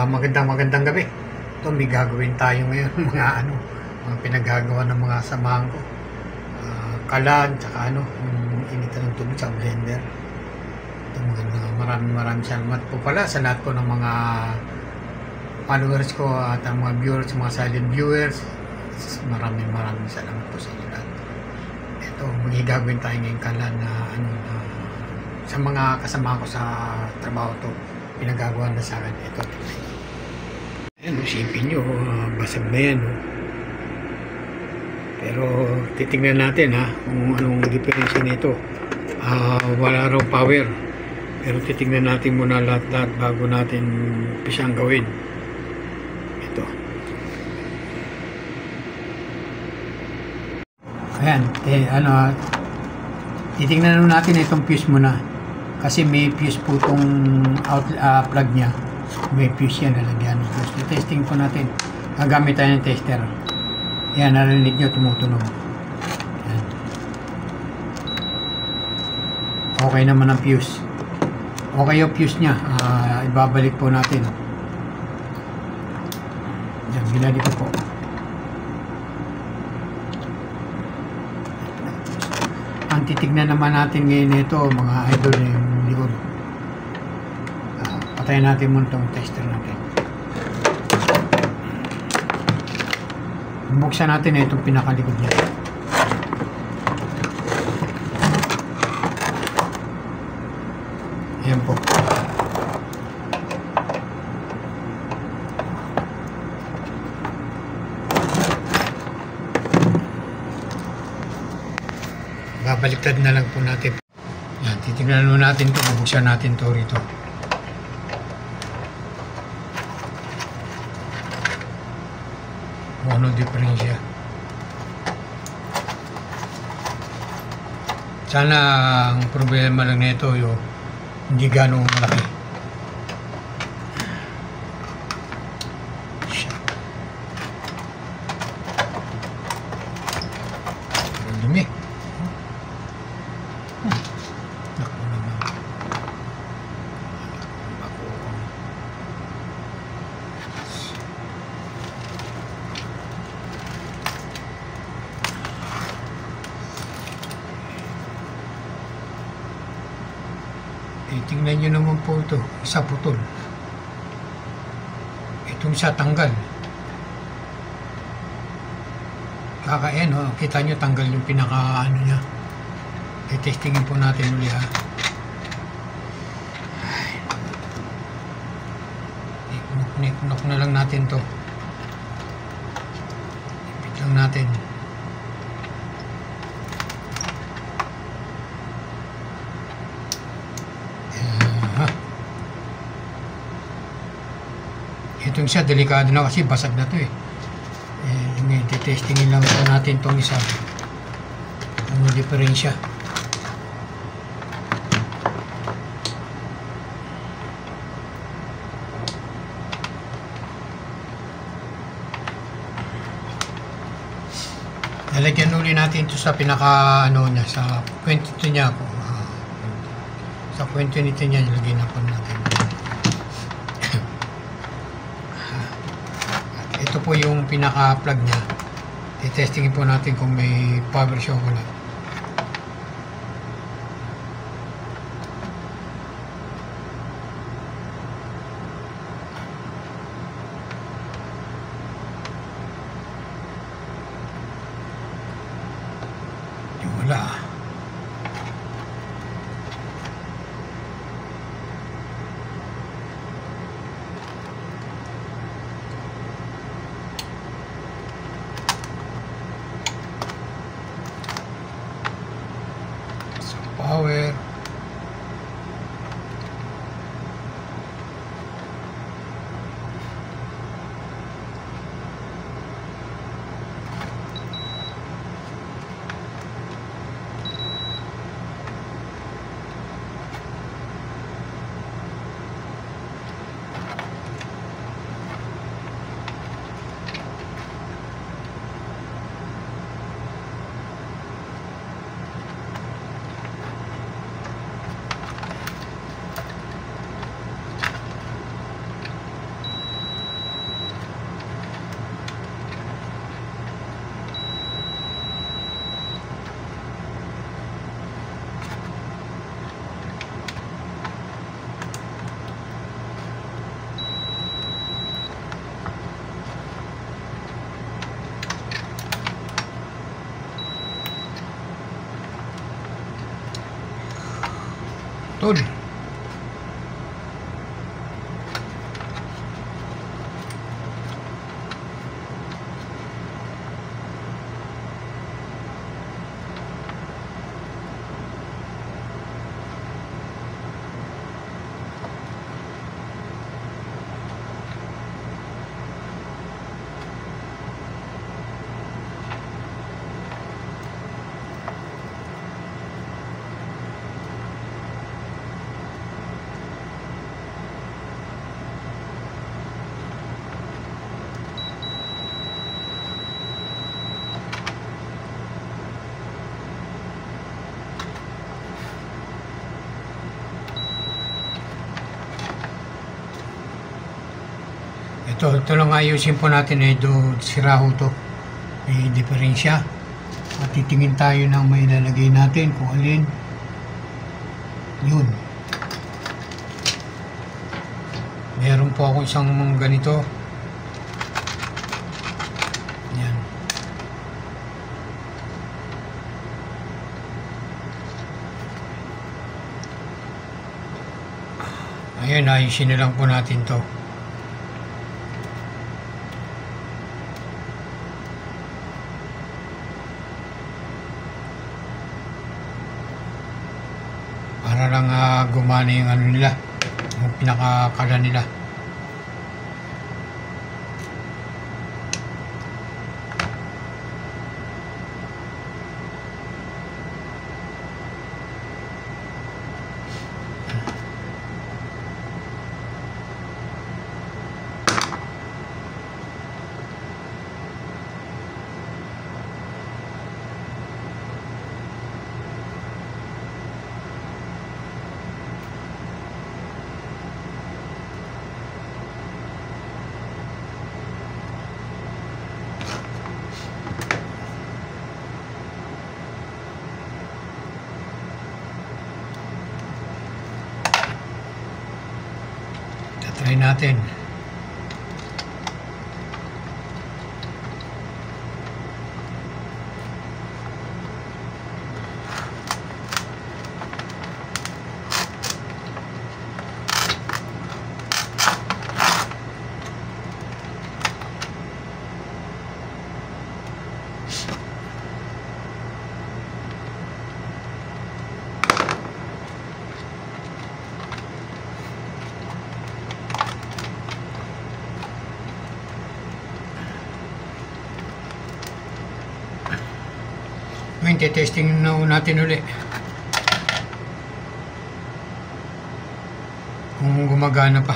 Magandang gabi. Ito, may gagawin tayo ngayon, mga pinaggagawa ng mga samahan ko. Kalan, tsaka initan ng tubig sa blender. Ito, maraming salamat po pala sa lahat po ng mga followers ko at ang mga viewers, mga silent viewers. Maraming salamat po sa inyo lahat. Ito, magigagawin tayo ngayon kalan na sa mga kasama ko sa trabaho to, pinagagawa na sa akin. Ito, ayan, isipin nyo, basag na yan. Pero titingnan natin kung anong diferensya nito. Wala raw power, pero titingnan natin muna lahat bago natin pisang gawin. Ito, ayan, titingnan natin itong fuse muna, kasi may fuse po itong plug nya, may fuse yan, nalagyan ng fuse. Testing po natin, gagamit tayo ng tester. Yan, narinig nyo, tumutunog. Yan. Okay naman ang fuse. Okay yung fuse nya, ibabalik po natin. Yan, binalik ko po. Ang titignan naman natin ngayon ito, mga idol, yung likod. Patayin natin muna itong tester natin. Buksan natin itong pinakalikod niya. Ayan po. Babaliktad na lang po natin. Yan, titignan natin ito. Buksan natin ito rito. Ano diferensya? Sana ang problema lang nito yung hindi ganong malaki. Dumi. Naku naman. Tingnan nyo naman po ito, isa putol. Itong isa tanggal. Kakain, kita nyo tanggal yung pinaka niya. I-testingin po natin ulit Ikunok na lang natin to. Ipit lang natin. Itong isa, delikado na kasi basag na to ngayon, testingin lang po natin itong isa. Ano diferensya? Lalagyan ulit natin ito sa pinaka niya, sa kwento niya. Sa kwento nito niya, ilagay na po natin. Ito po yung pinaka-plug niya. I-testingin po natin kung may power siya o wala. Wala. Ito lang ayusin po natin. Sira ho to. May diferensya. At titingin tayo ng may lalagay natin kung alin. Yun. Meron po ako isang ganito. Yan. Ayan, ayusin na lang po natin to. Para lang gumana yung ano nila, yung pinakakala nila. Try natin. Ngayon, testing na natin uli kung gumagana pa.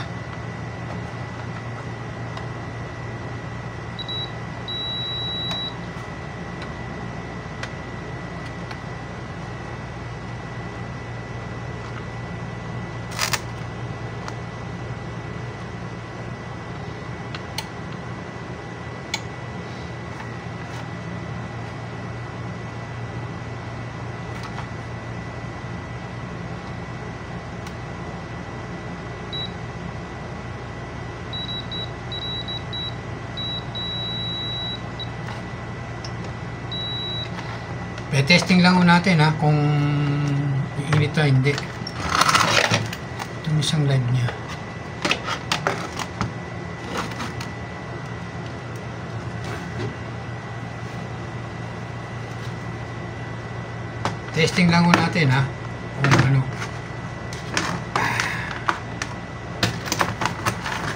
Testing lang natin kung iinit o hindi. Itong isang live niya. Testing lang natin kung ano.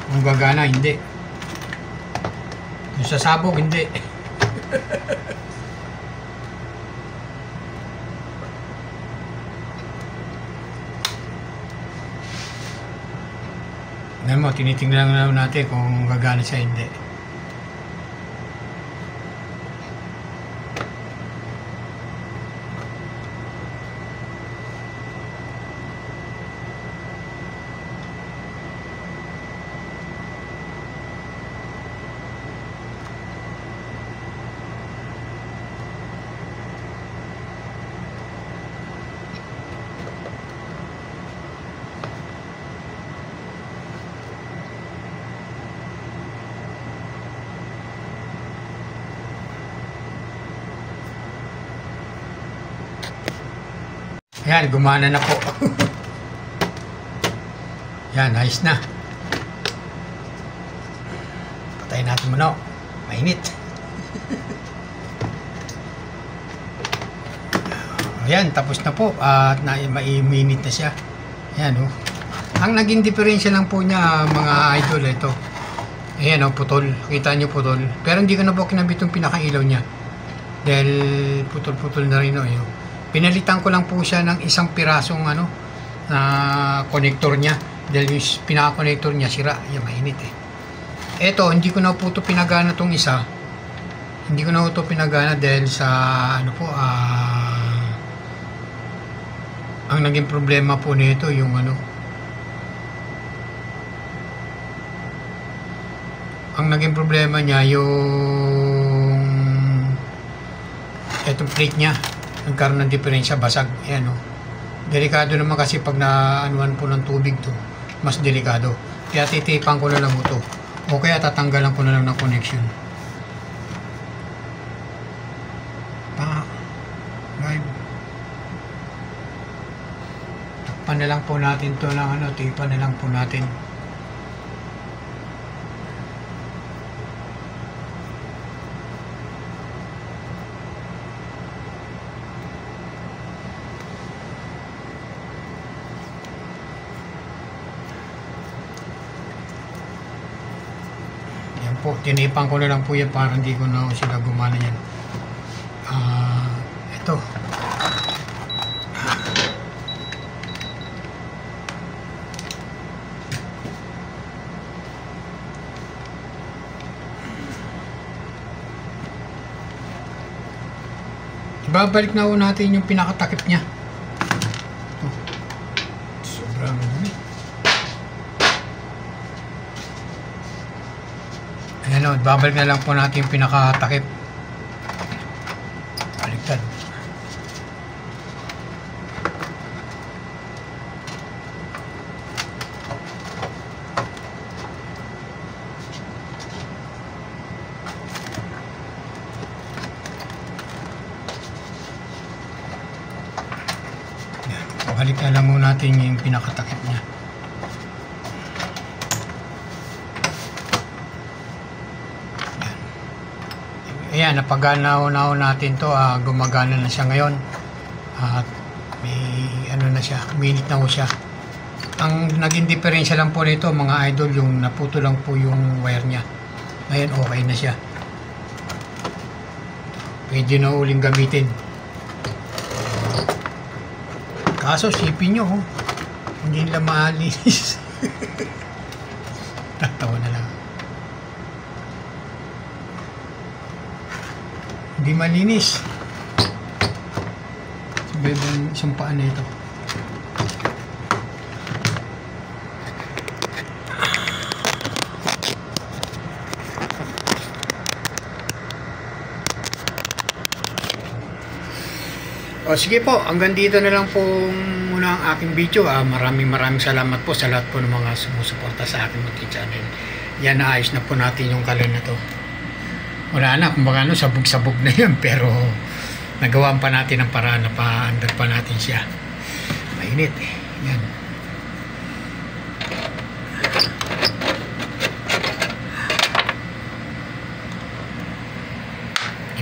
Kung gagana, hindi. Kung sasabog, hindi. Ngayon mo, tinitingnan lang natin kung gagana siya, hindi. Yan, gumana na po. Yan, nice na. Patayin natin muna. Mainit. Ayan, tapos na po. At mainit na siya. Ayan, oh. Ang naging diferensya lang po niya, mga idol, ito. Ayan, oh, putol. Kita niyo putol. Pero hindi ko na po kinabit yung pinakailaw niya. Dahil putol-putol na rin, oh. Pinalitan ko lang po siya ng isang pirasong connector niya. Dahil yung pinaka-connector niya sira. Yan, mainit eh. Eto, hindi ko na po ito pinagana tong isa. Hindi ko na ito pinagana dahil sa ang naging problema po nito yung ang naging problema niya yung itong plate niya, nagkaroon ng diferensya, basag. Ayan o. Delikado naman kasi pag naanuan po ng tubig to, mas delikado. Kaya titipan ko na lang ito. O kaya tatanggalan ko na lang ng connection. Live. Takpan na lang po natin to ng ano, tipan na lang po natin. Yan po, tinipan ko na lang po yan para hindi ko na sila gumana yan. Ito. Ibabalik na ho natin yung pinakatakip niya. Ito. Sobrang dumi. Ayan o, ibabalik na lang po natin yung pinakatakip. Baliktad. Balik na lang muna natin yung pinakatakip niya. Ayan, napagana na natin to. Gumagana na siya ngayon. At may ano na siya, minute na ho siya. Ang naging diferensya lang po nito mga idol, yung naputo lang po yung wire niya. Ngayon okay na siya. Pwede na uling gamitin. Kaso sipin nyo, hindi nila maalis. Tatawa na lang. Hindi malinis. Sabi ba yung isang paan na ito? O sige po, hanggang dito na lang po muna ang aking video. Maraming salamat po sa lahat po ng mga sumusuporta sa aking munting channel. Yan, naayos na po natin yung kalan na to. Wala na, kumbaga ano, sabog-sabog na yan. Pero nagawaan pa natin ang paraan na pa-under pa natin siya. Mainit eh. Yan.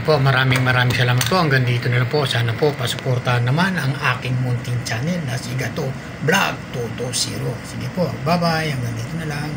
Po, maraming salamat po. Hanggang dito na lang po. Sana po pasuportahan naman ang aking munting channel na si Gato Vlog 220. Sige po, bye bye. Hanggang dito na lang.